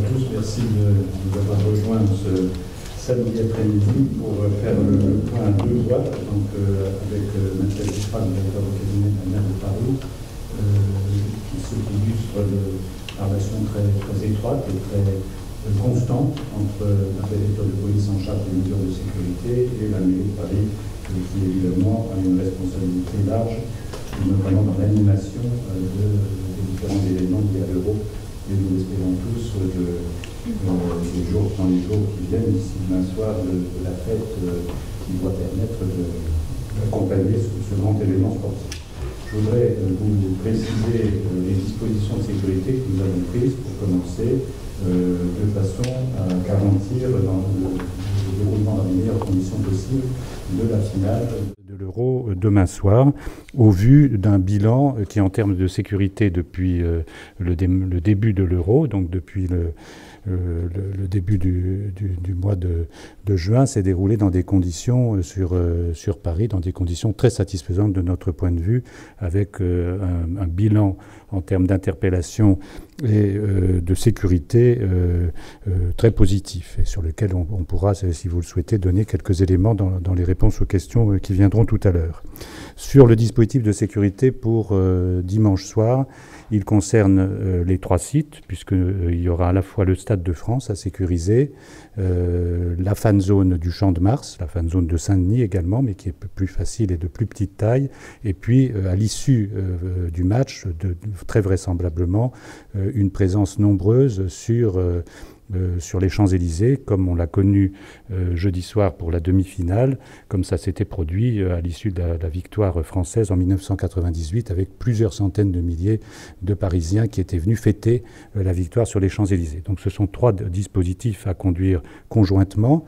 à tous, merci de nous avoir rejoints ce samedi après-midi pour faire le point à deux voix, donc avec Mathias Dufrat, le directeur du cabinet de la maire de Paris, qui s'illustre la relation très étroite et très constante entre la préfecture de police en charge des mesures de sécurité et la mairie de Paris, qui évidemment a une responsabilité large, notamment dans l'animation des différents événements liés à l'euro. Et nous espérons tous dans les jours qui viennent, d'ici demain soir, de la fête qui doit permettre d'accompagner ce grand événement sportif. Je voudrais vous préciser les dispositions de sécurité que nous avons prises pour commencer, de façon à garantir dans le déroulement dans les meilleures conditions possibles de la finale de l'Euro demain soir, au vu d'un bilan qui, en termes de sécurité, depuis le début de l'Euro, donc depuis le début du mois de juin, s'est déroulé dans des conditions sur Paris, dans des conditions très satisfaisantes de notre point de vue, avec un bilan en termes d'interpellation et de sécurité très positif, et sur lequel on pourra, si vous le souhaitez, donner quelques éléments dans les réponses aux questions qui viendront tout à l'heure. Sur le dispositif de sécurité pour dimanche soir, il concerne les trois sites, puisqu'il y aura à la fois le Stade de France à sécuriser, la fan zone du Champ de Mars, la fan zone de Saint-Denis également, mais qui est plus facile et de plus petite taille, et puis à l'issue du match, très vraisemblablement, une présence nombreuse sur les Champs-Élysées, comme on l'a connu jeudi soir pour la demi-finale, comme ça s'était produit à l'issue de la victoire française en 1998, avec plusieurs centaines de milliers de Parisiens qui étaient venus fêter la victoire sur les Champs-Élysées. Donc ce sont trois dispositifs à conduire conjointement.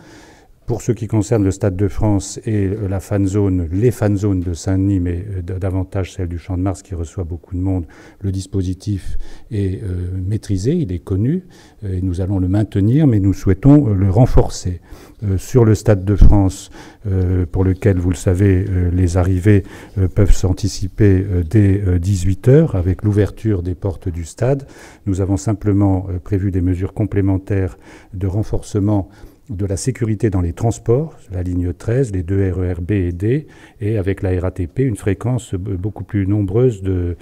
Pour ce qui concerne le Stade de France et la fan zone, les fan zones de Saint-Denis, mais davantage celle du Champ de Mars qui reçoit beaucoup de monde, le dispositif est maîtrisé, il est connu, et nous allons le maintenir, mais nous souhaitons le renforcer. Sur le Stade de France, pour lequel, vous le savez, les arrivées peuvent s'anticiper dès 18h avec l'ouverture des portes du stade. Nous avons simplement prévu des mesures complémentaires de renforcement de la sécurité dans les transports, la ligne 13, les deux RER B et D, et avec la RATP, une fréquence beaucoup plus nombreuse de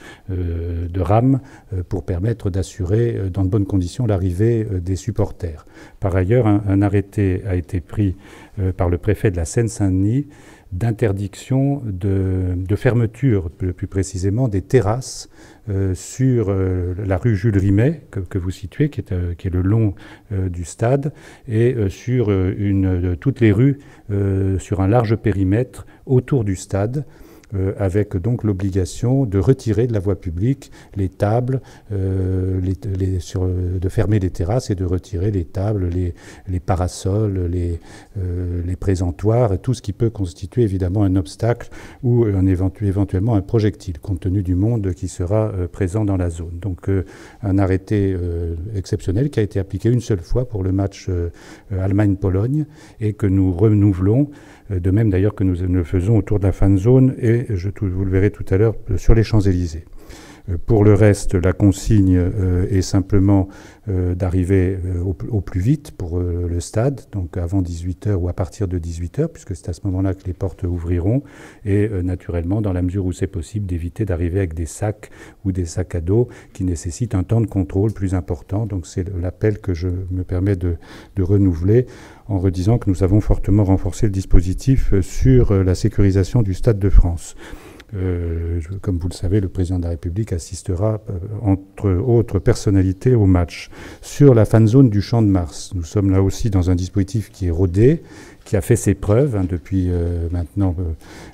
rames pour permettre d'assurer dans de bonnes conditions l'arrivée des supporters. Par ailleurs, un arrêté a été pris par le préfet de la Seine-Saint-Denis d'interdiction de fermeture, plus précisément, des terrasses sur la rue Jules Rimet, que vous situez, qui est le long du stade, et sur toutes les rues sur un large périmètre autour du stade, avec donc l'obligation de retirer de la voie publique les tables, de fermer les terrasses et de retirer les tables, les parasols, les présentoirs, tout ce qui peut constituer évidemment un obstacle ou éventuellement un projectile, compte tenu du monde qui sera présent dans la zone. Donc un arrêté exceptionnel qui a été appliqué une seule fois pour le match Allemagne-Pologne et que nous renouvelons, de même d'ailleurs que nous le faisons autour de la fan zone et vous le verrez tout à l'heure sur les Champs-Élysées. Pour le reste, la consigne est simplement d'arriver au plus vite pour le stade, donc avant 18h ou à partir de 18h, puisque c'est à ce moment-là que les portes ouvriront, et naturellement, dans la mesure où c'est possible, d'éviter d'arriver avec des sacs ou des sacs à dos qui nécessitent un temps de contrôle plus important. Donc c'est l'appel que je me permets de renouveler en redisant que nous avons fortement renforcé le dispositif sur la sécurisation du Stade de France. Comme vous le savez, le président de la République assistera, entre autres personnalités, au match. Sur la fan zone du Champ de Mars, nous sommes là aussi dans un dispositif qui est rodé, qui a fait ses preuves depuis maintenant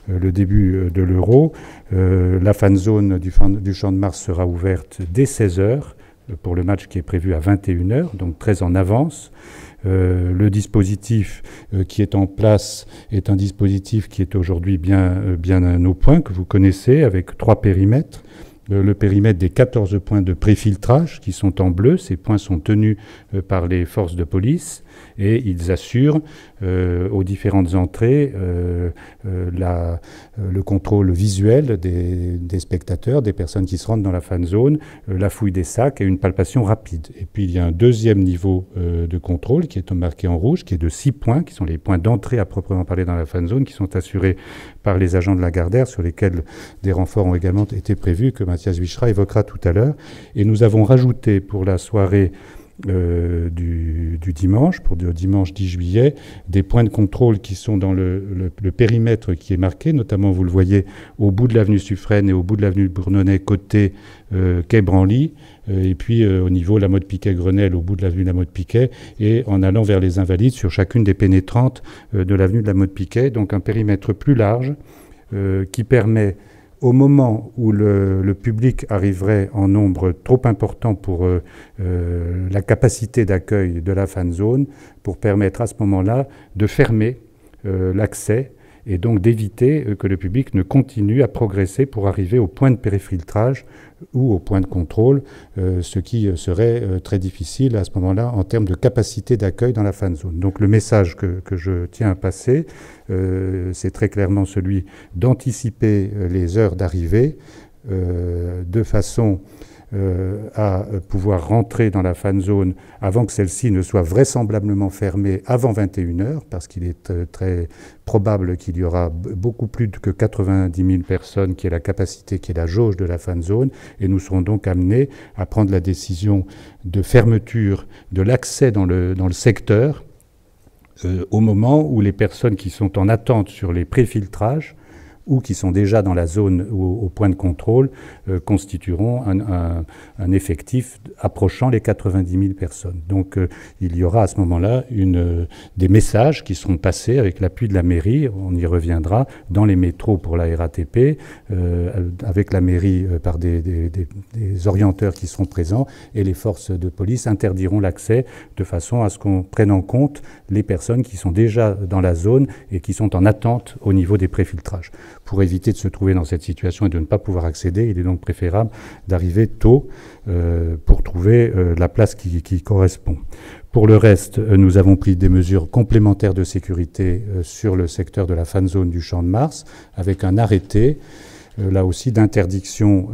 le début de l'Euro. La fan zone du Champ de Mars sera ouverte dès 16h pour le match qui est prévu à 21h, donc très en avance. Le dispositif qui est en place est un dispositif qui est aujourd'hui bien au point, que vous connaissez, avec 3 périmètres. le périmètre des 14 points de préfiltrage qui sont en bleu. Ces points sont tenus par les forces de police et ils assurent aux différentes entrées le contrôle visuel des spectateurs, des personnes qui se rendent dans la fan zone, la fouille des sacs et une palpation rapide. Et puis il y a un deuxième niveau de contrôle qui est marqué en rouge, qui est de 6 points, qui sont les points d'entrée à proprement parler dans la fan zone, qui sont assurés par les agents de la Gardère, sur lesquels des renforts ont également été prévus, que Mathias Wichra évoquera tout à l'heure. Et nous avons rajouté pour la soirée du dimanche, pour le dimanche 10 juillet, des points de contrôle qui sont dans le périmètre qui est marqué, notamment vous le voyez au bout de l'avenue Suffren et au bout de l'avenue Bournonnet côté quai Branly, et puis au niveau La Motte-Piquet-Grenelle au bout de l'avenue La Motte-Piquet, et en allant vers les Invalides sur chacune des pénétrantes de l'avenue de La Motte-Piquet, donc un périmètre plus large qui permet, au moment où le public arriverait en nombre trop important pour la capacité d'accueil de la fan zone, pour permettre à ce moment-là de fermer l'accès et donc d'éviter que le public ne continue à progresser pour arriver au point de périfiltrage ou au point de contrôle, ce qui serait très difficile à ce moment-là en termes de capacité d'accueil dans la fan zone. Donc le message que je tiens à passer, c'est très clairement celui d'anticiper les heures d'arrivée de façon à pouvoir rentrer dans la fan zone avant que celle-ci ne soit vraisemblablement fermée avant 21h, parce qu'il est très probable qu'il y aura beaucoup plus que 90 000 personnes, qui est la capacité, qui est la jauge de la fan zone, et nous serons donc amenés à prendre la décision de fermeture de l'accès dans le secteur au moment où les personnes qui sont en attente sur les préfiltrages ou qui sont déjà dans la zone au point de contrôle, constitueront un effectif approchant les 90 000 personnes. Donc il y aura à ce moment-là des messages qui seront passés avec l'appui de la mairie, on y reviendra, dans les métros pour la RATP, avec la mairie par des orienteurs qui seront présents, et les forces de police interdiront l'accès de façon à ce qu'on prenne en compte les personnes qui sont déjà dans la zone et qui sont en attente au niveau des préfiltrages. Pour éviter de se trouver dans cette situation et de ne pas pouvoir accéder, il est donc préférable d'arriver tôt pour trouver la place qui correspond. Pour le reste, nous avons pris des mesures complémentaires de sécurité sur le secteur de la fan zone du Champ de Mars, avec un arrêté, là aussi d'interdiction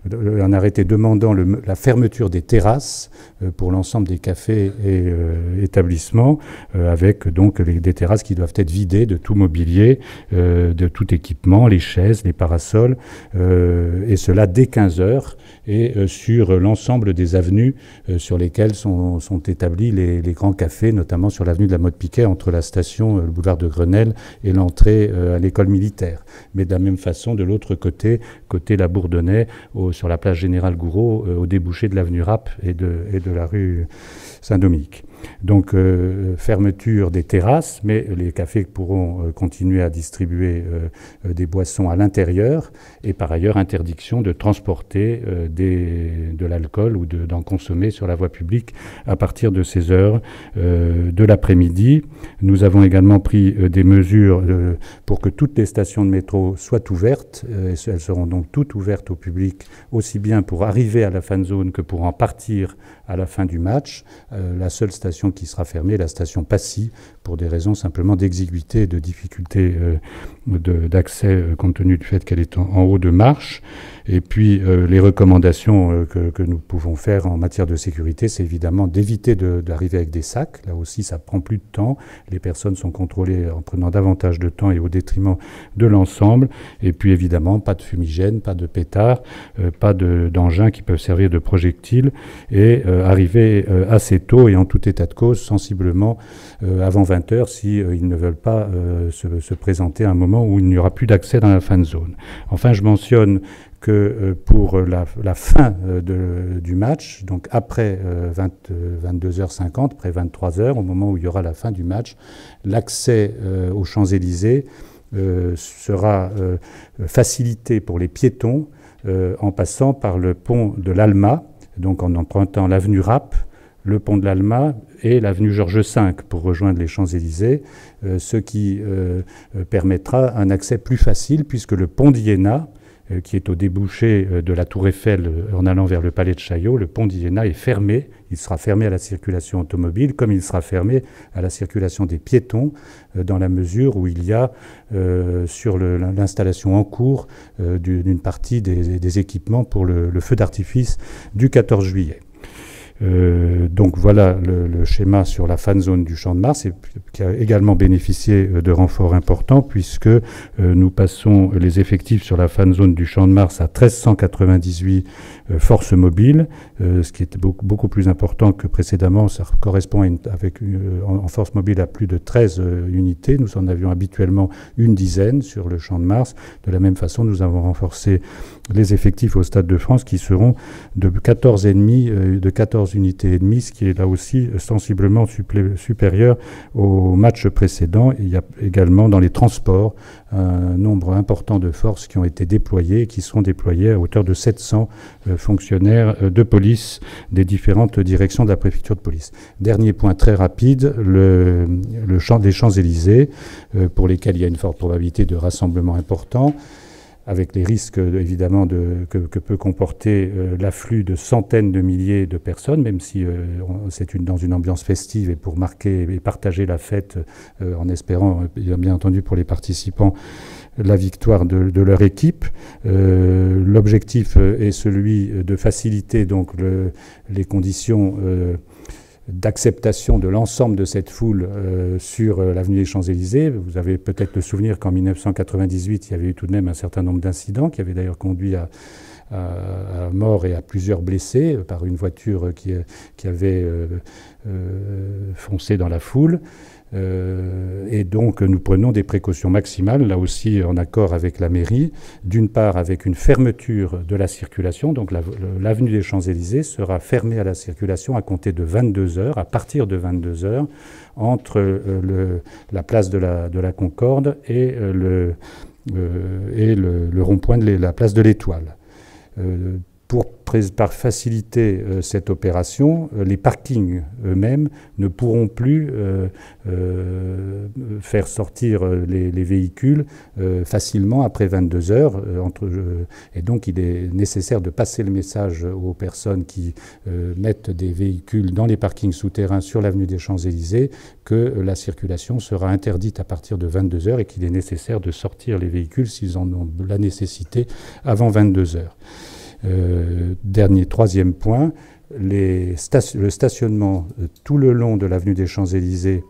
un arrêté demandant la fermeture des terrasses pour l'ensemble des cafés et établissements, avec donc des terrasses qui doivent être vidées de tout mobilier, de tout équipement, les chaises, les parasols, et cela dès 15 heures, et sur l'ensemble des avenues sur lesquelles sont établis les grands cafés, notamment sur l'avenue de la Motte-Piquet, entre la station, le boulevard de Grenelle, et l'entrée à l'école militaire. Mais de la même façon, de l'autre côté la Bourdonnais, sur la place Général Gouraud, au débouché de l'avenue Rapp et de la rue Saint-Dominique. Donc fermeture des terrasses, mais les cafés pourront continuer à distribuer des boissons à l'intérieur, et par ailleurs interdiction de transporter de l'alcool ou d'en consommer sur la voie publique à partir de ces heures de l'après-midi. Nous avons également pris des mesures pour que toutes les stations de métro soient ouvertes. Elles seront donc toutes ouvertes au public, aussi bien pour arriver à la fan zone que pour en partir à la fin du match. La seule station qui sera fermée est la station Passy, pour des raisons simplement d'exiguïté et de difficulté d'accès, compte tenu du fait qu'elle est en haut de marche. Et puis les recommandations que nous pouvons faire en matière de sécurité, c'est évidemment d'éviter d'arriver avec des sacs. Là aussi, ça prend plus de temps. Les personnes sont contrôlées en prenant davantage de temps et au détriment de l'ensemble. Et puis évidemment, pas de fumigène, pas de pétards, pas d'engins qui peuvent servir de projectiles, et arriver assez tôt et en tout état de cause, sensiblement avant 20h, si ils ne veulent pas se présenter à un moment où il n'y aura plus d'accès dans la fan zone. Enfin, je mentionne que pour la fin du match, donc après 22h50, après 23h, au moment où il y aura la fin du match, l'accès aux Champs-Élysées sera facilité pour les piétons en passant par le pont de l'Alma, donc en empruntant l'avenue Rapp, le pont de l'Alma et l'avenue Georges V pour rejoindre les Champs-Élysées, ce qui permettra un accès plus facile, puisque le pont d'Iéna qui est au débouché de la Tour Eiffel en allant vers le Palais de Chaillot, le pont d'Iéna est fermé. Il sera fermé à la circulation automobile, comme il sera fermé à la circulation des piétons, dans la mesure où il y a sur l'installation en cours d'une partie des équipements pour le feu d'artifice du 14 juillet. Donc voilà le schéma sur la fan zone du Champ de Mars, qui a également bénéficié de renforts importants, puisque nous passons les effectifs sur la fan zone du Champ de Mars à 1398 forces mobiles, ce qui est beaucoup plus important que précédemment. Ça correspond en force mobile à plus de 13 unités. Nous en avions habituellement une dizaine sur le Champ de Mars. De la même façon, nous avons renforcé les effectifs au Stade de France, qui seront de 14 unités et demie, ce qui est là aussi sensiblement supérieur au match précédent. Il y a également dans les transports un nombre important de forces qui ont été déployées et qui seront déployées à hauteur de 700 fonctionnaires de police des différentes directions de la préfecture de police. Dernier point très rapide, les Champs-Élysées, pour lesquels il y a une forte probabilité de rassemblement important, avec les risques évidemment que peut comporter l'afflux de centaines de milliers de personnes, même si c'est dans une ambiance festive et pour marquer et partager la fête, en espérant, bien entendu pour les participants, la victoire de leur équipe. L'objectif est celui de faciliter donc les conditions d'acceptation de l'ensemble de cette foule sur l'avenue des Champs-Élysées. Vous avez peut-être le souvenir qu'en 1998, il y avait eu tout de même un certain nombre d'incidents qui avaient d'ailleurs conduit à mort et à plusieurs blessés par une voiture qui avait foncé dans la foule. Et donc nous prenons des précautions maximales, là aussi en accord avec la mairie, d'une part avec une fermeture de la circulation, donc l'avenue des Champs-Élysées sera fermée à la circulation à compter de 22h, à partir de 22h, entre la place de la Concorde et le rond-point de la place de l'Étoile. Par faciliter cette opération, les parkings eux-mêmes ne pourront plus faire sortir les véhicules facilement après 22 heures. Et donc il est nécessaire de passer le message aux personnes qui mettent des véhicules dans les parkings souterrains sur l'avenue des Champs-Élysées que la circulation sera interdite à partir de 22 heures et qu'il est nécessaire de sortir les véhicules s'ils en ont la nécessité avant 22 heures. Troisième point, le stationnement tout le long de l'avenue des Champs-Élysées,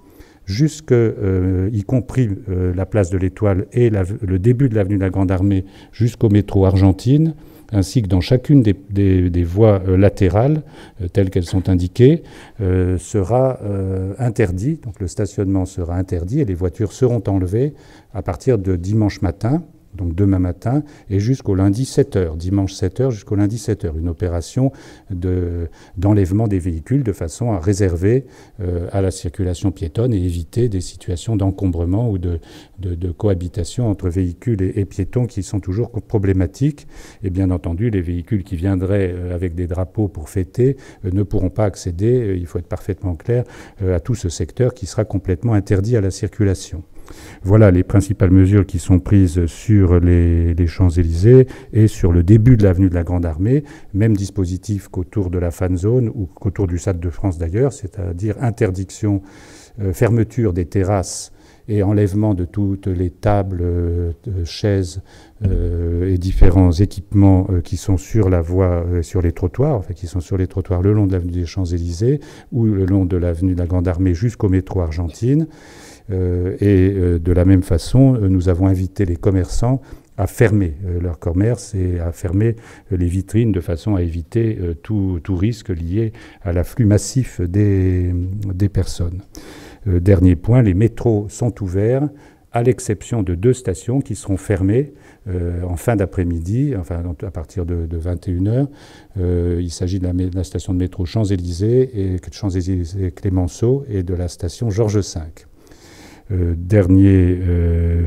y compris la place de l'Étoile et le début de l'avenue de la Grande Armée jusqu'au métro Argentine, ainsi que dans chacune des voies latérales, telles qu'elles sont indiquées, sera interdit. Donc le stationnement sera interdit et les voitures seront enlevées à partir de dimanche matin, donc demain matin, et jusqu'au lundi 7h, dimanche 7h jusqu'au lundi 7h, une opération d'enlèvement des véhicules de façon à réserver à la circulation piétonne et éviter des situations d'encombrement ou de cohabitation entre véhicules et piétons qui sont toujours problématiques. Et bien entendu, les véhicules qui viendraient avec des drapeaux pour fêter ne pourront pas accéder, il faut être parfaitement clair, à tout ce secteur qui sera complètement interdit à la circulation. Voilà les principales mesures qui sont prises sur les Champs-Élysées et sur le début de l'avenue de la Grande Armée. Même dispositif qu'autour de la fan zone ou qu'autour du Stade de France d'ailleurs, c'est-à-dire interdiction, fermeture des terrasses et enlèvement de toutes les tables, chaises et différents équipements qui sont sur la voie, sur les trottoirs, enfin qui sont sur les trottoirs le long de l'avenue des Champs-Élysées ou le long de l'avenue de la Grande Armée jusqu'au métro Argentine. De la même façon, nous avons invité les commerçants à fermer leur commerce et à fermer les vitrines de façon à éviter tout risque lié à l'afflux massif des personnes. Dernier point, les métros sont ouverts à l'exception de 2 stations qui seront fermées en fin d'après-midi, enfin à partir de 21h. Il s'agit de la station de métro Champs-Élysées et Champs-Élysées Clémenceau et de la station Georges V. Dernier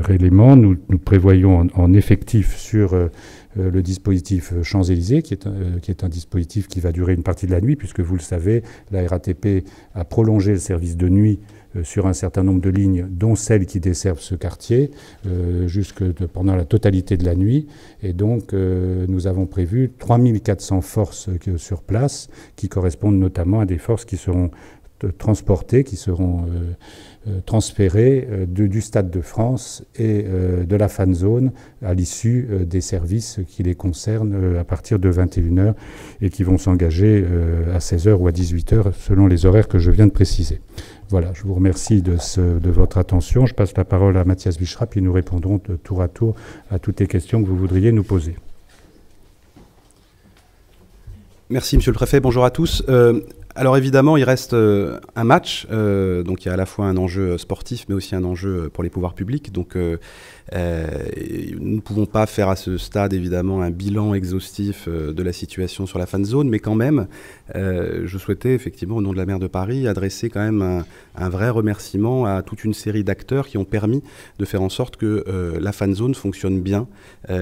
élément, nous prévoyons en effectif sur le dispositif Champs-Élysées, qui est un dispositif qui va durer une partie de la nuit, puisque vous le savez, la RATP a prolongé le service de nuit sur un certain nombre de lignes, dont celles qui desservent ce quartier, pendant la totalité de la nuit. Et donc, nous avons prévu 3400 forces sur place, qui correspondent notamment à des forces qui seront transportés, qui seront transférés du Stade de France et de la fan zone à l'issue des services qui les concernent à partir de 21h et qui vont s'engager à 16h ou à 18h selon les horaires que je viens de préciser. Voilà, je vous remercie de votre attention. Je passe la parole à Mathias Wischra, puis nous répondrons tour à tour à toutes les questions que vous voudriez nous poser. Merci, Monsieur le Préfet. Bonjour à tous. Alors évidemment, il reste un match, donc il y a à la fois un enjeu sportif, mais aussi un enjeu pour les pouvoirs publics. Donc nous ne pouvons pas faire à ce stade, évidemment, un bilan exhaustif de la situation sur la fan zone, mais quand même, je souhaitais, effectivement, au nom de la maire de Paris, adresser quand même un vrai remerciement à toute une série d'acteurs qui ont permis de faire en sorte que la fan zone fonctionne bien,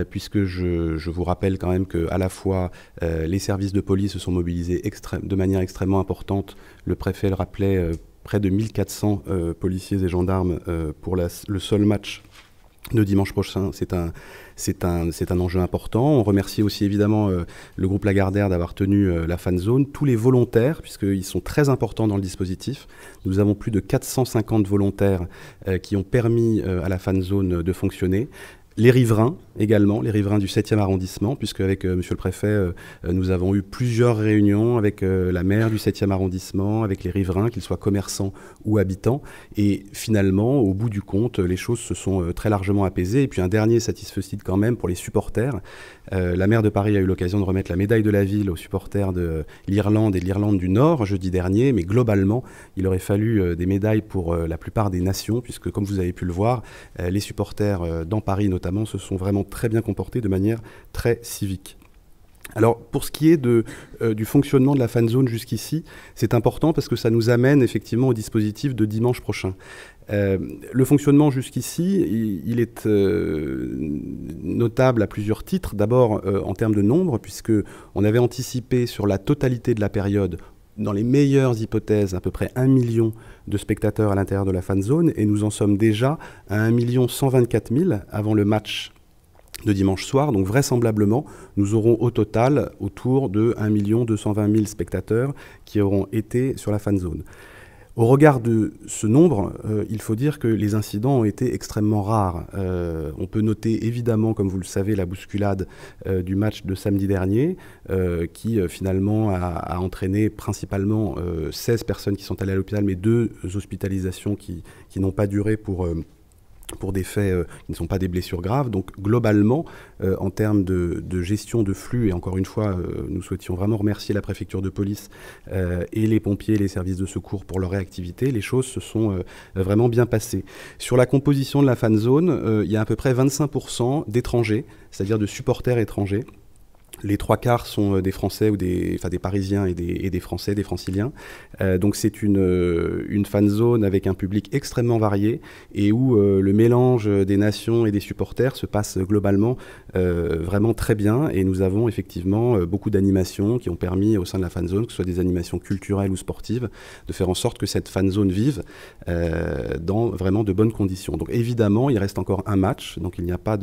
puisque je vous rappelle quand même qu'à la fois les services de police se sont mobilisés de manière extrêmement importante. Le préfet le rappelait, près de 1400 policiers et gendarmes pour le seul match de dimanche prochain. C'est un enjeu important. On remercie aussi évidemment le groupe Lagardère d'avoir tenu la fan zone, tous les volontaires, puisqu'ils sont très importants dans le dispositif. Nous avons plus de 450 volontaires qui ont permis à la fan zone de fonctionner. Les riverains également, les riverains du 7e arrondissement, puisque avec Monsieur le Préfet, nous avons eu plusieurs réunions avec la maire du 7e arrondissement, avec les riverains, qu'ils soient commerçants ou habitants. Et finalement, au bout du compte, les choses se sont très largement apaisées. Et puis un dernier satisfecit quand même pour les supporters. La maire de Paris a eu l'occasion de remettre la médaille de la ville aux supporters de l'Irlande et de l'Irlande du Nord jeudi dernier. Mais globalement, il aurait fallu des médailles pour la plupart des nations, puisque comme vous avez pu le voir, les supporters dans Paris notamment se sont vraiment très bien comportés de manière très civique. Alors, pour ce qui est du fonctionnement de la fan zone jusqu'ici, c'est important parce que ça nous amène effectivement au dispositif de dimanche prochain. Le fonctionnement jusqu'ici, il est notable à plusieurs titres. D'abord, en termes de nombre, puisqu'on avait anticipé sur la totalité de la période, dans les meilleures hypothèses, à peu près 1 million de spectateurs à l'intérieur de la fan zone, et nous en sommes déjà à 1 124 000 avant le match de dimanche soir. Donc vraisemblablement, nous aurons au total autour de 1 220 000 spectateurs qui auront été sur la fan zone. Au regard de ce nombre, il faut dire que les incidents ont été extrêmement rares. On peut noter évidemment, comme vous le savez, la bousculade du match de samedi dernier, qui finalement a entraîné principalement 16 personnes qui sont allées à l'hôpital, mais 2 hospitalisations qui n'ont pas duré pour des faits qui ne sont pas des blessures graves. Donc globalement, en termes de gestion de flux, et encore une fois, nous souhaitions vraiment remercier la préfecture de police et les pompiers et les services de secours pour leur réactivité, les choses se sont vraiment bien passées. Sur la composition de la fan zone, il y a à peu près 25% d'étrangers, c'est-à-dire de supporters étrangers. Les 3/4 sont des Français ou des Parisiens et des Français, des Franciliens. Donc c'est une fan zone avec un public extrêmement varié et où le mélange des nations et des supporters se passe globalement vraiment très bien. Et nous avons effectivement beaucoup d'animations qui ont permis au sein de la fan zone, que ce soit des animations culturelles ou sportives, de faire en sorte que cette fan zone vive dans vraiment de bonnes conditions. Donc évidemment, il reste encore un match, donc il n'y a pas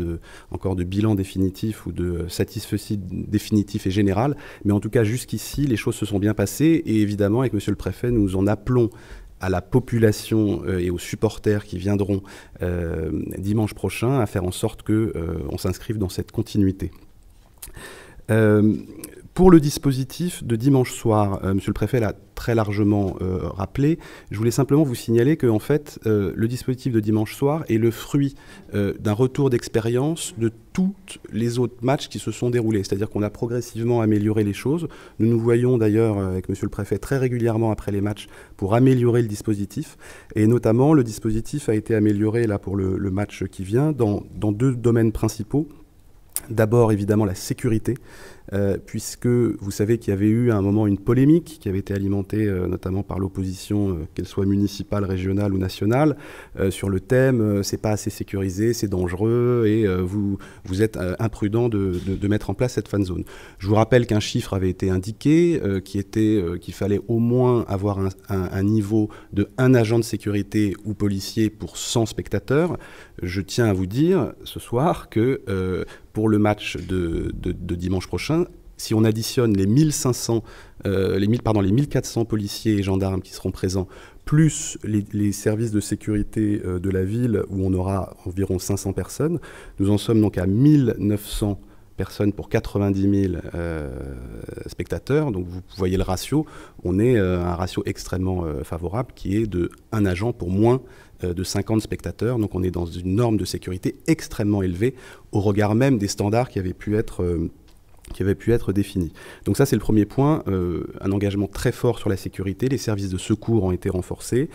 encore de bilan définitif ou de satisfecit définitif et général, mais en tout cas jusqu'ici les choses se sont bien passées et évidemment avec Monsieur le Préfet nous en appelons à la population et aux supporters qui viendront dimanche prochain à faire en sorte qu'on s'inscrive dans cette continuité. Pour le dispositif de dimanche soir, Monsieur le Préfet l'a très largement rappelé. Je voulais simplement vous signaler que en fait, le dispositif de dimanche soir est le fruit d'un retour d'expérience de tous les autres matchs qui se sont déroulés. C'est-à-dire qu'on a progressivement amélioré les choses. Nous nous voyons d'ailleurs avec Monsieur le Préfet très régulièrement après les matchs pour améliorer le dispositif. Et notamment, le dispositif a été amélioré là pour le match qui vient dans 2 domaines principaux. D'abord, évidemment, la sécurité. puisque vous savez qu'il y avait eu à un moment une polémique qui avait été alimentée notamment par l'opposition, qu'elle soit municipale, régionale ou nationale, sur le thème c'est pas assez sécurisé, c'est dangereux et vous êtes imprudent de mettre en place cette fan zone. Je vous rappelle qu'un chiffre avait été indiqué, qu'il fallait au moins avoir un niveau de 1 agent de sécurité ou policier pour 100 spectateurs. Je tiens à vous dire ce soir que pour le match de dimanche prochain, si on additionne les 1400 policiers et gendarmes qui seront présents, plus les services de sécurité de la ville, où on aura environ 500 personnes, nous en sommes donc à 1900 personnes pour 90 000 spectateurs. Donc vous voyez le ratio, on est à un ratio extrêmement favorable qui est de 1 agent pour moins de 50 spectateurs. Donc on est dans une norme de sécurité extrêmement élevée au regard même des standards qui avaient pu être définis. Donc ça c'est le premier point, un engagement très fort sur la sécurité. Les services de secours ont été renforcés,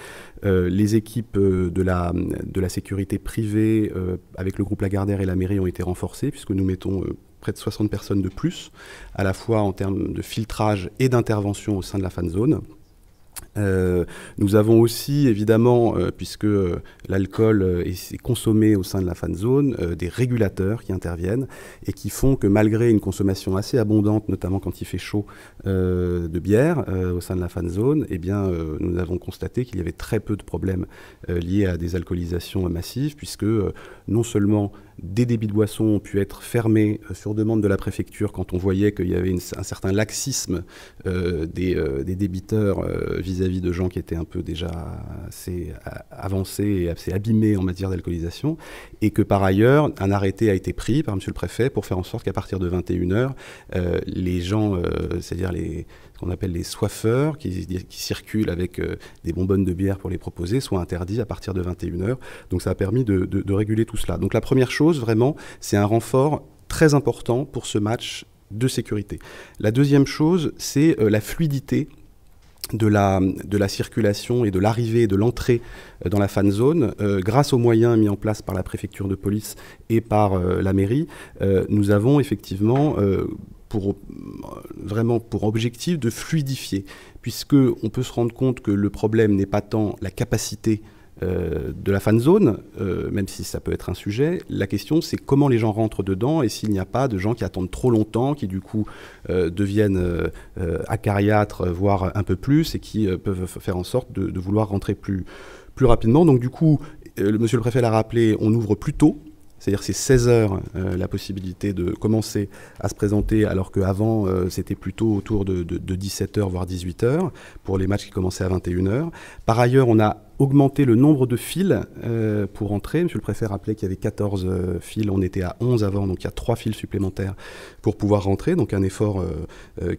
les équipes de la sécurité privée avec le groupe Lagardère et la mairie ont été renforcées puisque nous mettons près de 60 personnes de plus, à la fois en termes de filtrage et d'intervention au sein de la fan zone. Nous avons aussi, évidemment, puisque l'alcool est consommé au sein de la fan zone, des régulateurs qui interviennent et qui font que malgré une consommation assez abondante, notamment quand il fait chaud, de bière au sein de la fan zone, eh bien, nous avons constaté qu'il y avait très peu de problèmes liés à des alcoolisations massives, puisque non seulement des débits de boissons ont pu être fermés sur demande de la préfecture quand on voyait qu'il y avait un certain laxisme des débiteurs vis-à-vis de gens qui étaient un peu déjà assez avancés et assez abîmés en matière d'alcoolisation, et que par ailleurs, un arrêté a été pris par M. le Préfet pour faire en sorte qu'à partir de 21 h, les gens, c'est-à-dire ce qu'on appelle les soifeurs, qui circulent avec des bonbonnes de bière pour les proposer, soient interdits à partir de 21 h. Donc ça a permis de réguler tout cela. Donc la première chose, vraiment, c'est un renfort très important pour ce match de sécurité. La deuxième chose, c'est la fluidité de la circulation et de l'arrivée et de l'entrée dans la fan zone. Grâce aux moyens mis en place par la préfecture de police et par la mairie, nous avons effectivement vraiment pour objectif de fluidifier, puisqu'on peut se rendre compte que le problème n'est pas tant la capacité de la fan zone, même si ça peut être un sujet. La question, c'est comment les gens rentrent dedans et s'il n'y a pas de gens qui attendent trop longtemps, qui du coup deviennent acariâtres, voire un peu plus, et qui peuvent faire en sorte de vouloir rentrer plus rapidement. Donc du coup, monsieur le préfet l'a rappelé, on ouvre plus tôt. C'est-à-dire c'est 16 h la possibilité de commencer à se présenter, alors qu'avant c'était plutôt autour de 17 h voire 18 h pour les matchs qui commençaient à 21 h. Par ailleurs, on a augmenté le nombre de files pour entrer. Monsieur le préfet rappelait qu'il y avait 14 files, on était à 11 avant, donc il y a 3 files supplémentaires pour pouvoir rentrer, donc un effort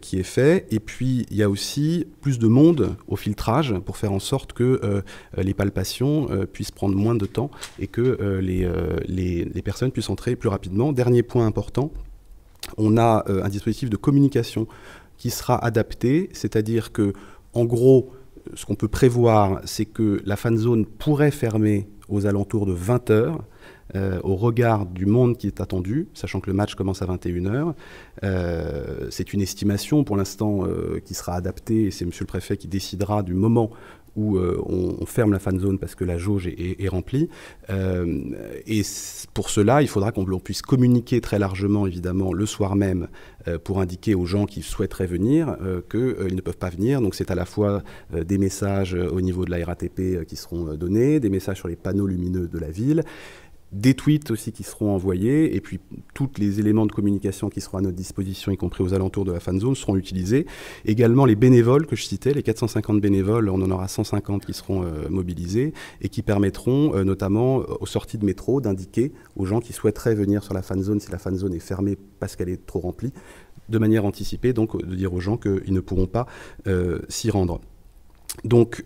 qui est fait. Et puis il y a aussi plus de monde au filtrage pour faire en sorte que les palpations puissent prendre moins de temps et que les personnes puissent entrer plus rapidement. Dernier point important, on a un dispositif de communication qui sera adapté, c'est-à-dire que, en gros, ce qu'on peut prévoir, c'est que la fan zone pourrait fermer aux alentours de 20 h, au regard du monde qui est attendu, sachant que le match commence à 21 h. C'est une estimation pour l'instant qui sera adaptée, et c'est M. le Préfet qui décidera du moment où on ferme la fan zone parce que la jauge est remplie. Et pour cela, il faudra qu'on puisse communiquer très largement, évidemment, le soir même, pour indiquer aux gens qui souhaiteraient venir qu'ils ne peuvent pas venir. Donc c'est à la fois des messages au niveau de la RATP qui seront donnés, des messages sur les panneaux lumineux de la ville, des tweets aussi qui seront envoyés, et puis tous les éléments de communication qui seront à notre disposition, y compris aux alentours de la fan zone, seront utilisés. Également les bénévoles que je citais, les 450 bénévoles, on en aura 150 qui seront mobilisés et qui permettront notamment aux sorties de métro d'indiquer aux gens qui souhaiteraient venir sur la fan zone si la fan zone est fermée parce qu'elle est trop remplie, de manière anticipée, donc de dire aux gens qu'ils ne pourront pas s'y rendre. Donc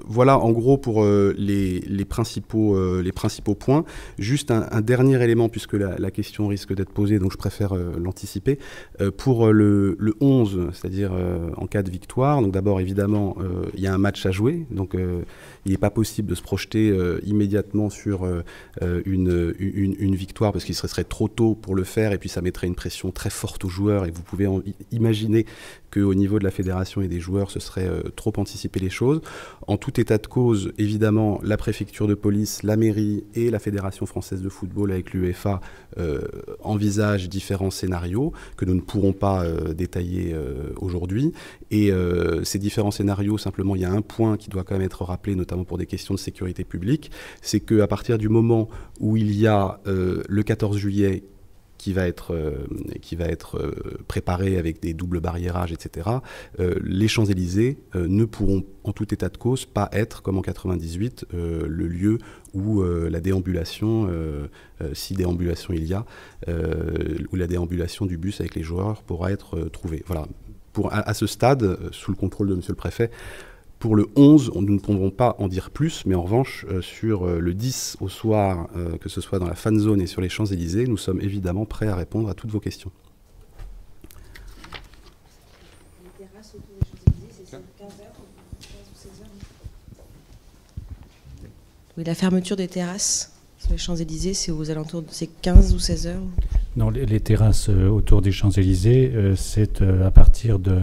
voilà en gros pour les principaux points. Juste un dernier élément, puisque la question risque d'être posée, donc je préfère l'anticiper. Pour le 11, c'est-à-dire en cas de victoire, donc d'abord évidemment il y a un match à jouer, donc il n'est pas possible de se projeter immédiatement sur une victoire, parce qu'il serait trop tôt pour le faire, et puis ça mettrait une pression très forte aux joueurs, et vous pouvez imaginer qu'au niveau de la fédération et des joueurs, ce serait trop anticiper les choses. En tout état de cause, évidemment, la préfecture de police, la mairie et la Fédération française de football avec l'UEFA envisagent différents scénarios que nous ne pourrons pas détailler aujourd'hui. Et ces différents scénarios, simplement, il y a un point qui doit quand même être rappelé, notamment pour des questions de sécurité publique, c'est qu'à partir du moment où il y a le 14 juillet qui va être préparé avec des doubles barriérages, etc., les Champs-Élysées ne pourront, en tout état de cause, pas être, comme en 98, le lieu où la déambulation, si déambulation il y a, où la déambulation du bus avec les joueurs pourra être trouvée. Voilà. À ce stade, sous le contrôle de Monsieur le Préfet, pour le 11, nous ne pourrons pas en dire plus, mais en revanche, sur le 10 au soir, que ce soit dans la fan zone et sur les Champs-Élysées, nous sommes évidemment prêts à répondre à toutes vos questions. Les terrasses autour des Champs-Élysées, c'est 15h, 15 ou 16h. Oui, la fermeture des terrasses sur les Champs-Élysées, c'est aux alentours de 15 ou 16h. Non, les terrasses autour des Champs-Élysées, c'est à partir de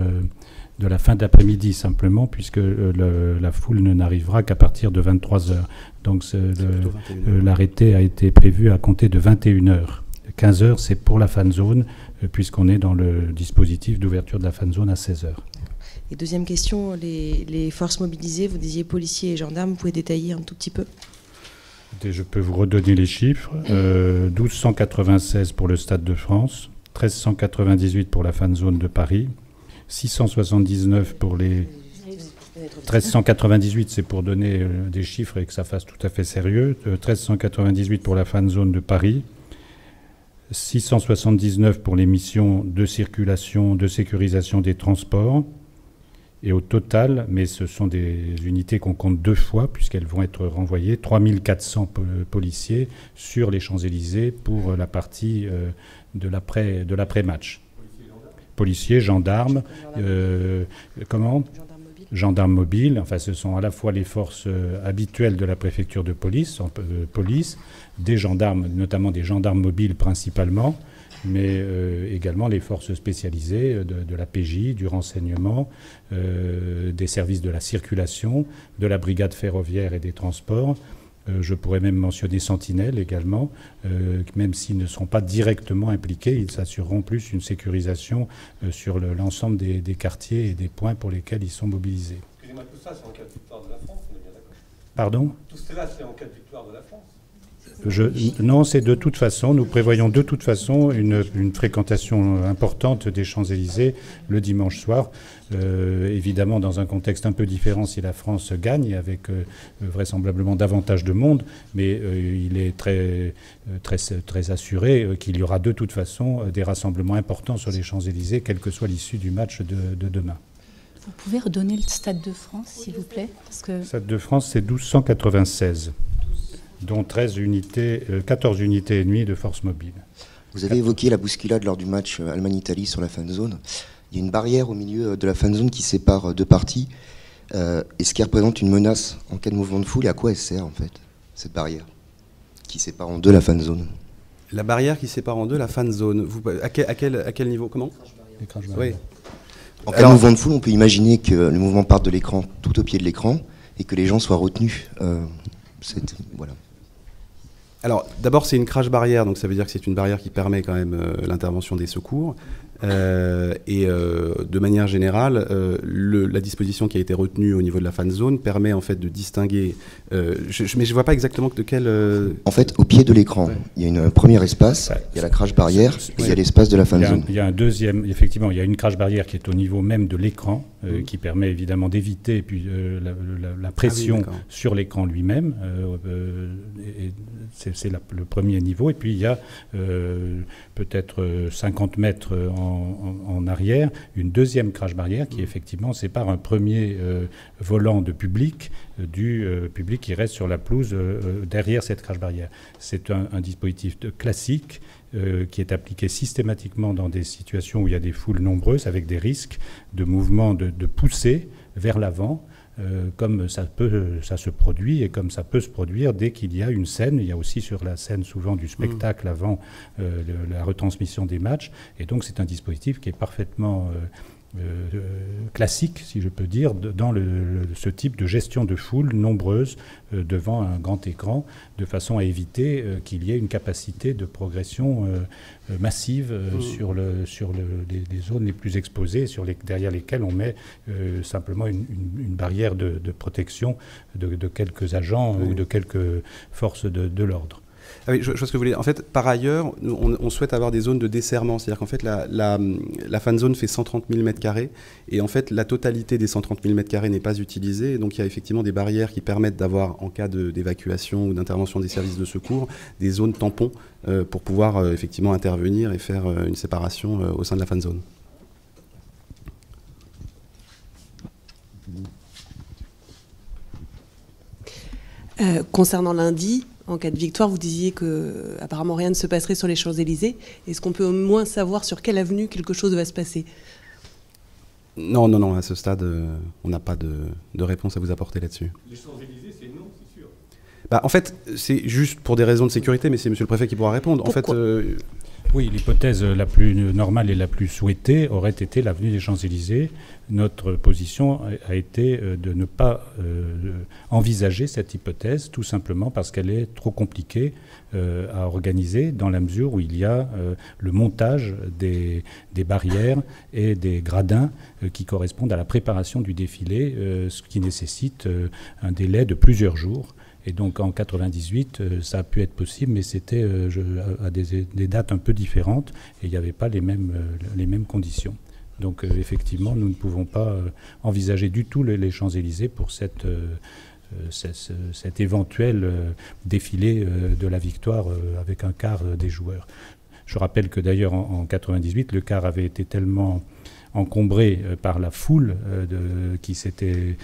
la fin d'après-midi simplement, puisque la foule n'arrivera qu'à partir de 23h. Donc l'arrêté a été prévu à compter de 21h. 15h, c'est pour la fan zone, puisqu'on est dans le dispositif d'ouverture de la fan zone à 16h. Et deuxième question, les forces mobilisées, vous disiez policiers et gendarmes, vous pouvez détailler un tout petit peu? Je peux vous redonner les chiffres. 1296 pour le Stade de France, 1398 pour la fan zone de Paris, 679 pour les... 1398, c'est pour donner des chiffres et que ça fasse tout à fait sérieux. 1398 pour la fan zone de Paris, 679 pour les missions de circulation, de sécurisation des transports. Et au total, mais ce sont des unités qu'on compte deux fois, puisqu'elles vont être renvoyées, 3400 policiers sur les Champs-Élysées pour la partie de l'après-match. Policiers, gendarmes, comment ? Gendarmes mobiles. Enfin, ce sont à la fois les forces habituelles de la préfecture de police, des gendarmes, notamment des gendarmes mobiles principalement, mais également les forces spécialisées de la PJ, du renseignement, des services de la circulation, de la brigade ferroviaire et des transports. Je pourrais même mentionner Sentinelle également, même s'ils ne sont pas directement impliqués, ils assureront plus une sécurisation sur l'ensemble des quartiers et des points pour lesquels ils sont mobilisés. Excusez-moi, tout ça c'est en cas de victoire de la France, on est bien d'accord? Pardon? Tout cela c'est en cas de victoire de la France? Non, c'est de toute façon, nous prévoyons de toute façon une fréquentation importante des Champs-Élysées le dimanche soir. Évidemment, dans un contexte un peu différent si la France gagne, avec vraisemblablement davantage de monde, mais il est très assuré qu'il y aura de toute façon des rassemblements importants sur les Champs-Élysées, quelle que soit l'issue du match de demain. Vous pouvez redonner le Stade de France, s'il vous plaît, parce que... Le Stade de France, c'est 1296. Dont 14 unités et demie de forces mobiles. Vous avez évoqué la bousculade lors du match Allemagne-Italie sur la fan zone. Il y a une barrière au milieu de la fan zone qui sépare deux parties. Et ce qui représente une menace en cas de mouvement de foule, et à quoi elle sert en fait, cette barrière qui sépare en deux la fan zone? La barrière qui sépare en deux la fan zone, à quel niveau? Comment? Oui. En cas de mouvement de foule, on peut imaginer que le mouvement parte de l'écran tout au pied de l'écran et que les gens soient retenus. Voilà. Alors, d'abord, c'est une crash barrière, donc ça veut dire que c'est une barrière qui permet quand même l'intervention des secours. De manière générale, la disposition qui a été retenue au niveau de la fan zone permet en fait de distinguer. Mais je ne vois pas exactement de quel. En fait, au pied de l'écran, il y a une première espace, il y a la crash barrière et il y a l'espace de la fan zone. Il y a un deuxième, effectivement, il y a une crash barrière qui est au niveau même de l'écran, qui permet évidemment d'éviter la pression sur l'écran lui-même. C'est le premier niveau. Et puis il y a peut-être 50 mètres en arrière une deuxième crash barrière qui effectivement sépare un premier volant de public du public qui reste sur la pelouse derrière cette crash barrière. C'est un dispositif classique qui est appliqué systématiquement dans des situations où il y a des foules nombreuses avec des risques de mouvement de poussée vers l'avant. Comme ça se produit et comme ça peut se produire dès qu'il y a une scène. Il y a aussi sur la scène souvent du spectacle avant la retransmission des matchs. Et donc c'est un dispositif qui est parfaitement classique, si je peux dire, dans ce type de gestion de foule nombreuse devant un grand écran, de façon à éviter qu'il y ait une capacité de progression massive sur les zones les plus exposées, derrière lesquelles on met simplement une barrière de protection de quelques agents ou de quelques forces de l'ordre. Ah oui, je vois ce que vous voulez. En fait, par ailleurs, on souhaite avoir des zones de desserrement. C'est-à-dire qu'en fait, la fan zone fait 130 000 m² et en fait, la totalité des 130 000 m² n'est pas utilisée. Et donc, il y a effectivement des barrières qui permettent d'avoir, en cas d'évacuation ou d'intervention des services de secours, des zones tampons pour pouvoir effectivement intervenir et faire une séparation au sein de la fan zone. Concernant lundi, en cas de victoire, vous disiez que apparemment rien ne se passerait sur les Champs-Élysées. Est-ce qu'on peut au moins savoir sur quelle avenue quelque chose va se passer? Non, à ce stade, on n'a pas de réponse à vous apporter là-dessus. Les Champs-Élysées, c'est non, c'est sûr. En fait, c'est juste pour des raisons de sécurité, mais c'est monsieur le préfet qui pourra répondre. Pourquoi ? En fait, oui, l'hypothèse la plus normale et la plus souhaitée aurait été l'avenue des Champs-Élysées. Notre position a été de ne pas envisager cette hypothèse, tout simplement parce qu'elle est trop compliquée à organiser, dans la mesure où il y a le montage des barrières et des gradins qui correspondent à la préparation du défilé, ce qui nécessite un délai de plusieurs jours. Et donc en 98, ça a pu être possible, mais c'était à des dates un peu différentes et il n'y avait pas les mêmes conditions. Donc effectivement, nous ne pouvons pas envisager du tout les Champs-Élysées pour cet éventuel défilé de la victoire avec un quart des joueurs. Je rappelle que d'ailleurs en 98, le quart avait été tellement encombré par la foule qui s'était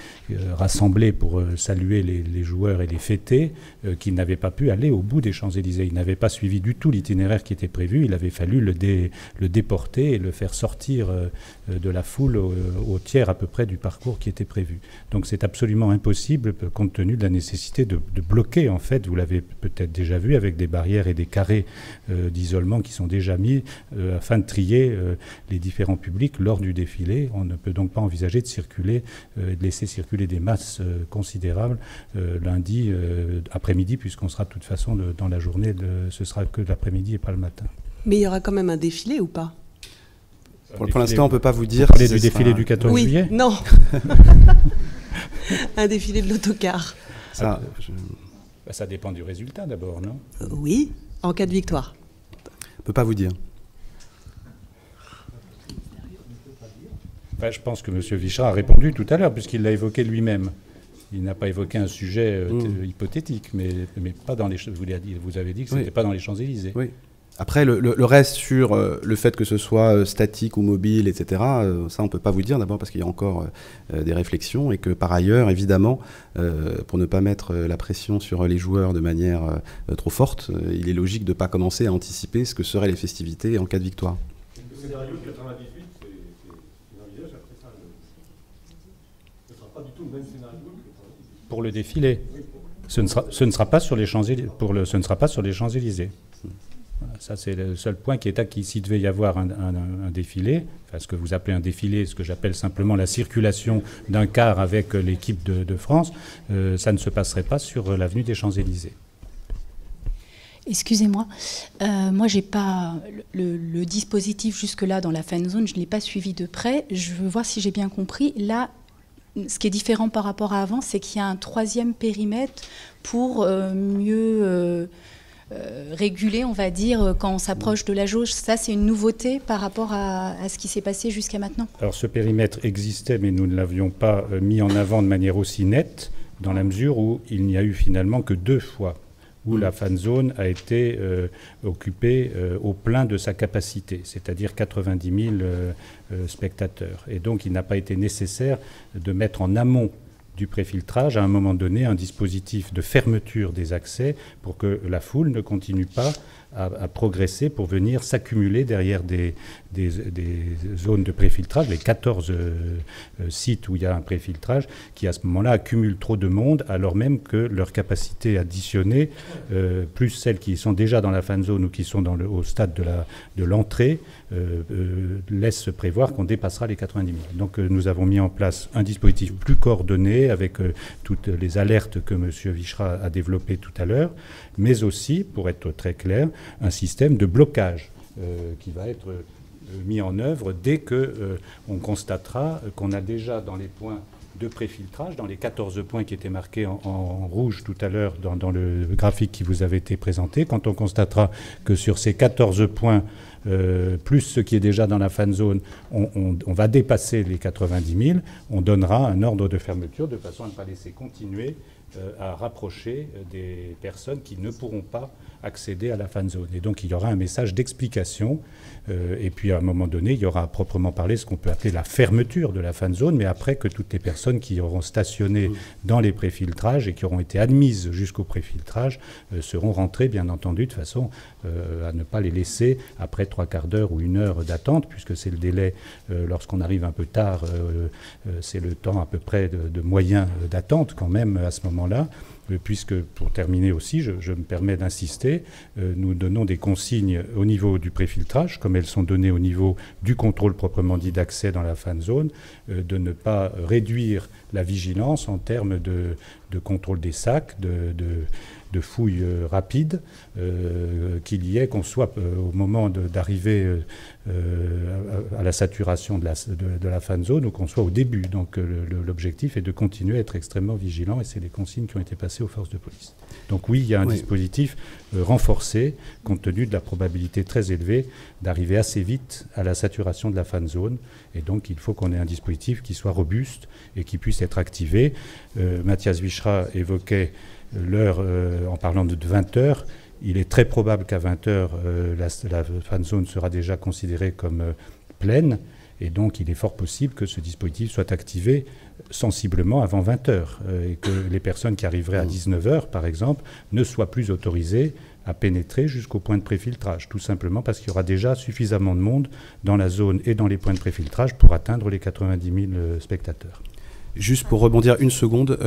rassemblée pour saluer les joueurs et les fêter, qu'il n'avait pas pu aller au bout des Champs-Élysées. Il n'avait pas suivi du tout l'itinéraire qui était prévu. Il avait fallu le déporter et le faire sortir de la foule au tiers à peu près du parcours qui était prévu. Donc c'est absolument impossible compte tenu de la nécessité de bloquer, en fait, vous l'avez peut-être déjà vu, avec des barrières et des carrés d'isolement qui sont déjà mis afin de trier les différents publics lors du défilé. On ne peut donc pas envisager de circuler, de laisser circuler des masses considérables lundi après-midi, puisqu'on sera de toute façon dans la journée, ce sera que l'après-midi et pas le matin. Mais il y aura quand même un défilé ou pas? Pour l'instant, on ne peut pas vous dire. Vous parlez du défilé du 14 juillet? Oui, non. Un défilé de l'autocar. Ça dépend du résultat d'abord, non? Oui, en cas de victoire. On ne peut pas vous dire. Je pense que M. Vichard a répondu tout à l'heure, puisqu'il l'a évoqué lui-même. Il n'a pas évoqué un sujet hypothétique, mais pas dans les. Vous avez dit que ce n'était pas dans les Champs-Élysées. Oui. Après, le reste sur le fait que ce soit statique ou mobile, etc., ça, on ne peut pas vous dire, d'abord parce qu'il y a encore des réflexions, et que par ailleurs, évidemment, pour ne pas mettre la pression sur les joueurs de manière trop forte, il est logique de ne pas commencer à anticiper ce que seraient les festivités en cas de victoire. Le scénario de 98, c'est un visage après ça. Ce ne sera pas du tout le même scénario que pour le défilé. Ce ne sera pas sur les Champs-Élysées. Ce ne sera pas sur les Champs-Élysées. Ça, c'est le seul point qui est acquis. S'il devait y avoir un défilé, enfin, ce que vous appelez un défilé, ce que j'appelle simplement la circulation d'un car avec l'équipe de France, ça ne se passerait pas sur l'avenue des Champs-Élysées. Excusez-moi, moi j'ai pas le dispositif jusque-là dans la fan zone, je ne l'ai pas suivi de près. Je veux voir si j'ai bien compris. Là, ce qui est différent par rapport à avant, c'est qu'il y a un troisième périmètre pour mieux réguler, on va dire, quand on s'approche de la jauge. Ça, c'est une nouveauté par rapport à ce qui s'est passé jusqu'à maintenant. Alors ce périmètre existait, mais nous ne l'avions pas mis en avant de manière aussi nette, dans la mesure où il n'y a eu finalement que 2 fois où la fan zone a été occupée au plein de sa capacité, c'est-à-dire 90 000 spectateurs. Et donc il n'a pas été nécessaire de mettre en amont du préfiltrage, à un moment donné, un dispositif de fermeture des accès pour que la foule ne continue pas à progresser pour venir s'accumuler derrière des zones de préfiltrage, les 14 sites où il y a un préfiltrage, qui à ce moment-là accumulent trop de monde, alors même que leur capacité additionnée, plus celles qui sont déjà dans la fan zone ou qui sont au stade de l'entrée, laisse prévoir qu'on dépassera les 90 000. Donc nous avons mis en place un dispositif plus coordonné avec toutes les alertes que M. Vichra a développées tout à l'heure, mais aussi, pour être très clair, un système de blocage qui va être mis en œuvre dès qu'on constatera qu'on a déjà dans les points de préfiltrage, dans les 14 points qui étaient marqués en rouge tout à l'heure dans le graphique qui vous avait été présenté, quand on constatera que sur ces 14 points, plus ce qui est déjà dans la fan zone, on va dépasser les 90 000, on donnera un ordre de fermeture de façon à ne pas laisser continuer à rapprocher des personnes qui ne pourront pas accéder à la fan zone. Et donc il y aura un message d'explication et puis à un moment donné, il y aura à proprement parler ce qu'on peut appeler la fermeture de la fan zone, mais après que toutes les personnes qui auront stationné dans les préfiltrages et qui auront été admises jusqu'au préfiltrage seront rentrées, bien entendu, de façon à ne pas les laisser après 3/4 d'heure ou 1 heure d'attente, puisque c'est le délai, lorsqu'on arrive un peu tard, c'est le temps à peu près de moyen d'attente quand même à ce moment-là. Puisque, pour terminer aussi, je me permets d'insister, nous donnons des consignes au niveau du préfiltrage, comme elles sont données au niveau du contrôle proprement dit d'accès dans la fan zone, de ne pas réduire la vigilance en termes de contrôle des sacs, de fouilles rapides, qu'il y ait, qu'on soit au moment d'arriver à la saturation de la fan zone ou qu'on soit au début. Donc l'objectif est de continuer à être extrêmement vigilant et c'est les consignes qui ont été passées aux forces de police. Donc oui, il y a un dispositif renforcé compte tenu de la probabilité très élevée d'arriver assez vite à la saturation de la fan zone et donc il faut qu'on ait un dispositif qui soit robuste et qui puisse être activé. Mathias Vichra évoquait l'heure en parlant de 20 heures. Il est très probable qu'à 20 heures, la fan zone sera déjà considérée comme pleine et donc il est fort possible que ce dispositif soit activé sensiblement avant 20 heures et que les personnes qui arriveraient à 19 heures, par exemple, ne soient plus autorisées à pénétrer jusqu'au point de préfiltrage, tout simplement parce qu'il y aura déjà suffisamment de monde dans la zone et dans les points de préfiltrage pour atteindre les 90 000 spectateurs. Juste pour rebondir une seconde,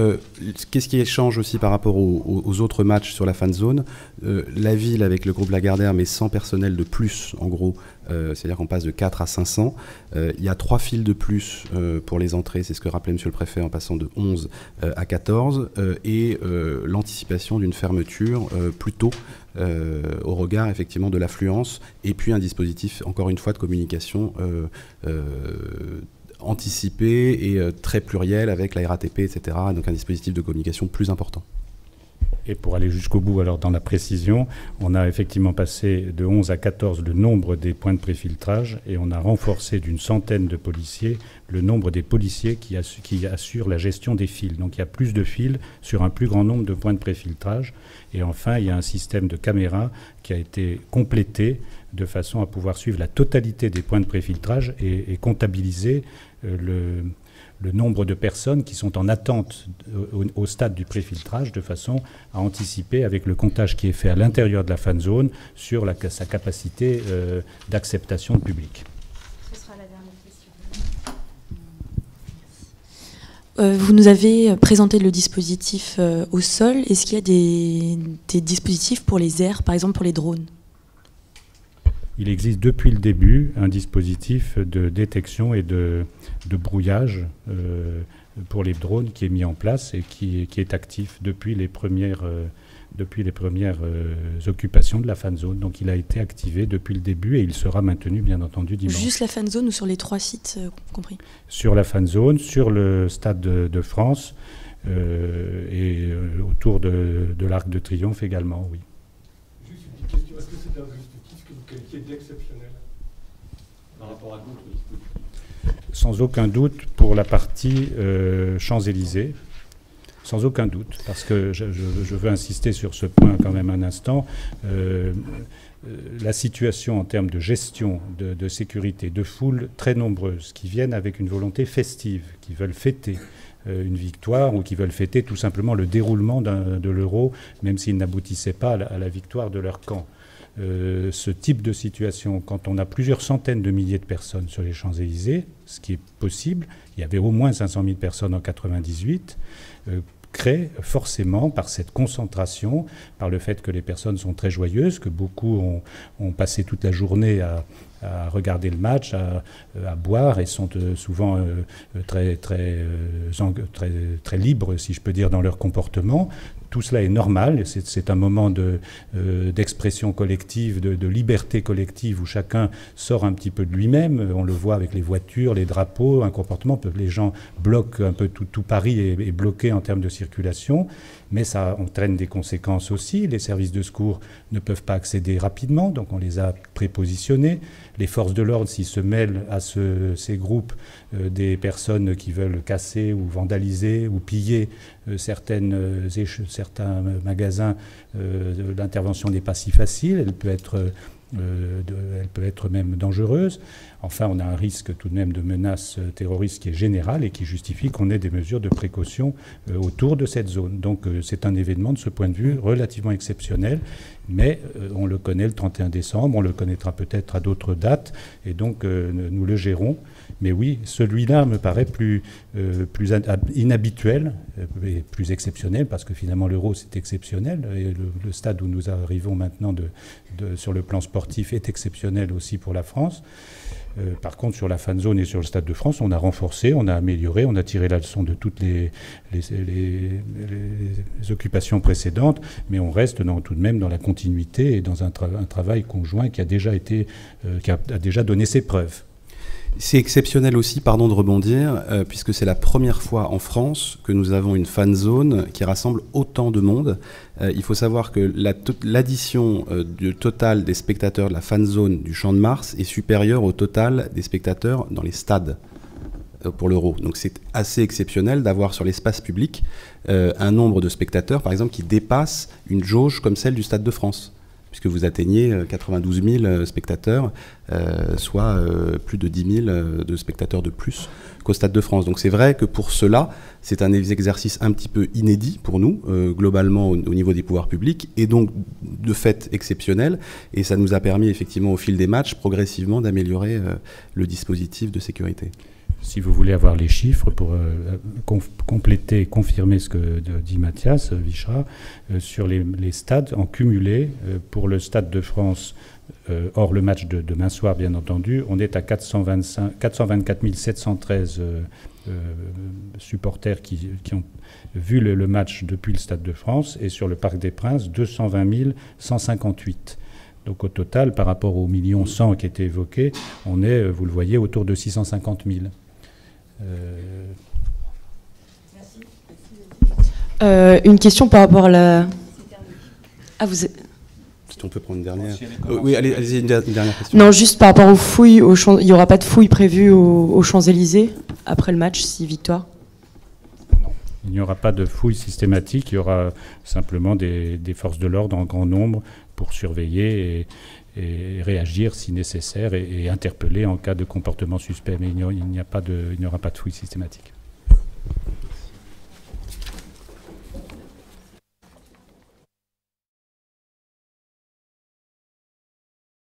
qu'est-ce qui change aussi par rapport aux autres matchs sur la fan zone? La ville avec le groupe Lagardère, mais sans personnel de plus, en gros, c'est-à-dire qu'on passe de 4 à 500. Il y a 3 files de plus pour les entrées, c'est ce que rappelait Monsieur le Préfet, en passant de 11 à 14, et l'anticipation d'une fermeture plus tôt au regard effectivement de l'affluence, et puis un dispositif, encore une fois, de communication anticipé et très pluriel avec la RATP, etc. Donc un dispositif de communication plus important. Et pour aller jusqu'au bout, alors dans la précision, on a effectivement passé de 11 à 14 le nombre des points de préfiltrage et on a renforcé d'une centaine de policiers le nombre des policiers qui assurent la gestion des files. Donc il y a plus de files sur un plus grand nombre de points de préfiltrage. Et enfin, il y a un système de caméras qui a été complété de façon à pouvoir suivre la totalité des points de préfiltrage et comptabiliser le nombre de personnes qui sont en attente au stade du préfiltrage de façon à anticiper avec le comptage qui est fait à l'intérieur de la fan zone sur sa capacité d'acceptation de public. Ce sera la dernière question. Vous nous avez présenté le dispositif au sol. Est-ce qu'il y a des dispositifs pour les airs, par exemple pour les drones ? Il existe depuis le début un dispositif de détection et de brouillage pour les drones qui est mis en place et qui est actif depuis les premières occupations de la fan zone. Donc il a été activé depuis le début et il sera maintenu bien entendu dimanche. Juste la fan zone ou sur les 3 sites compris? Sur la fan zone, sur le Stade de France et autour de l'Arc de Triomphe également, oui. Juste une petite question, est-ce que c'est un dispositif que vous qualifiez d'exceptionnel par rapport à d'autres dispositifs? Sans aucun doute pour la partie Champs-Élysées. Sans aucun doute, parce que je veux insister sur ce point quand même un instant. La situation en termes de gestion, de sécurité, de foule très nombreuses, qui viennent avec une volonté festive, qui veulent fêter une victoire ou qui veulent fêter tout simplement le déroulement de l'Euro, même s'il n'aboutissait pas à la victoire de leur camp. Ce type de situation, quand on a plusieurs centaines de milliers de personnes sur les Champs-Élysées, ce qui est possible, il y avait au moins 500 000 personnes en 1998, crée forcément, par cette concentration, par le fait que les personnes sont très joyeuses, que beaucoup ont passé toute la journée à regarder le match, à boire, et sont souvent très libres, si je peux dire, dans leur comportement. Tout cela est normal, c'est un moment d'expression collective, de liberté collective, où chacun sort un petit peu de lui-même. On le voit avec les voitures, les drapeaux, un comportement. Les gens bloquent un peu tout Paris est bloqué en termes de circulation, mais ça entraîne des conséquences aussi. Les services de secours ne peuvent pas accéder rapidement, donc on les a prépositionnés. Les forces de l'ordre, s'ils se mêlent à ces groupes des personnes qui veulent casser ou vandaliser ou piller certains magasins, l'intervention n'est pas si facile, elle peut être même dangereuse. Enfin, on a un risque tout de même de menace terroriste qui est général et qui justifie qu'on ait des mesures de précaution autour de cette zone. Donc c'est un événement de ce point de vue relativement exceptionnel, mais on le connaît le 31 décembre, on le connaîtra peut-être à d'autres dates, et donc nous le gérons. Mais oui, celui-là me paraît plus inhabituel et plus exceptionnel, parce que finalement l'Euro c'est exceptionnel, et le stade où nous arrivons maintenant sur le plan sportif est exceptionnel aussi pour la France. Par contre, sur la fan zone et sur le Stade de France, on a renforcé, on a amélioré, on a tiré la leçon de toutes les occupations précédentes, mais on reste tout de même dans la continuité et dans un travail conjoint qui a déjà donné ses preuves. C'est exceptionnel aussi, pardon de rebondir, puisque c'est la première fois en France que nous avons une fan zone qui rassemble autant de monde. Il faut savoir que l'addition du total des spectateurs de la fan zone du Champ de Mars est supérieure au total des spectateurs dans les stades pour l'Euro. Donc c'est assez exceptionnel d'avoir sur l'espace public un nombre de spectateurs, par exemple, qui dépasse une jauge comme celle du Stade de France, puisque vous atteignez 92 000 spectateurs, soit plus de 10 000 de spectateurs de plus qu'au Stade de France. Donc c'est vrai que pour cela, c'est un exercice un petit peu inédit pour nous, globalement au niveau des pouvoirs publics, et donc de fait exceptionnel, et ça nous a permis effectivement au fil des matchs progressivement d'améliorer le dispositif de sécurité. Si vous voulez avoir les chiffres pour compléter, confirmer ce que dit Mathias Vichra, sur les stades en cumulé, pour le Stade de France, hors le match de demain soir bien entendu, on est à 424 713 supporters qui ont vu le match depuis le Stade de France, et sur le Parc des Princes, 220 158. Donc au total, par rapport aux 1 100 000 qui étaient évoqués, on est, vous le voyez, autour de 650 000. Une question par rapport à la... Ah, vous... Si on peut prendre une dernière. Oui, allez-y, une dernière question. Non, juste par rapport aux fouilles, il n'y aura pas de fouilles prévues aux Champs-Élysées après le match, si victoire? Non, il n'y aura pas de fouilles systématiques, il y aura simplement des forces de l'ordre en grand nombre pour surveiller et réagir si nécessaire et interpeller en cas de comportement suspect. Mais il n'y aura pas de fouilles systématiques.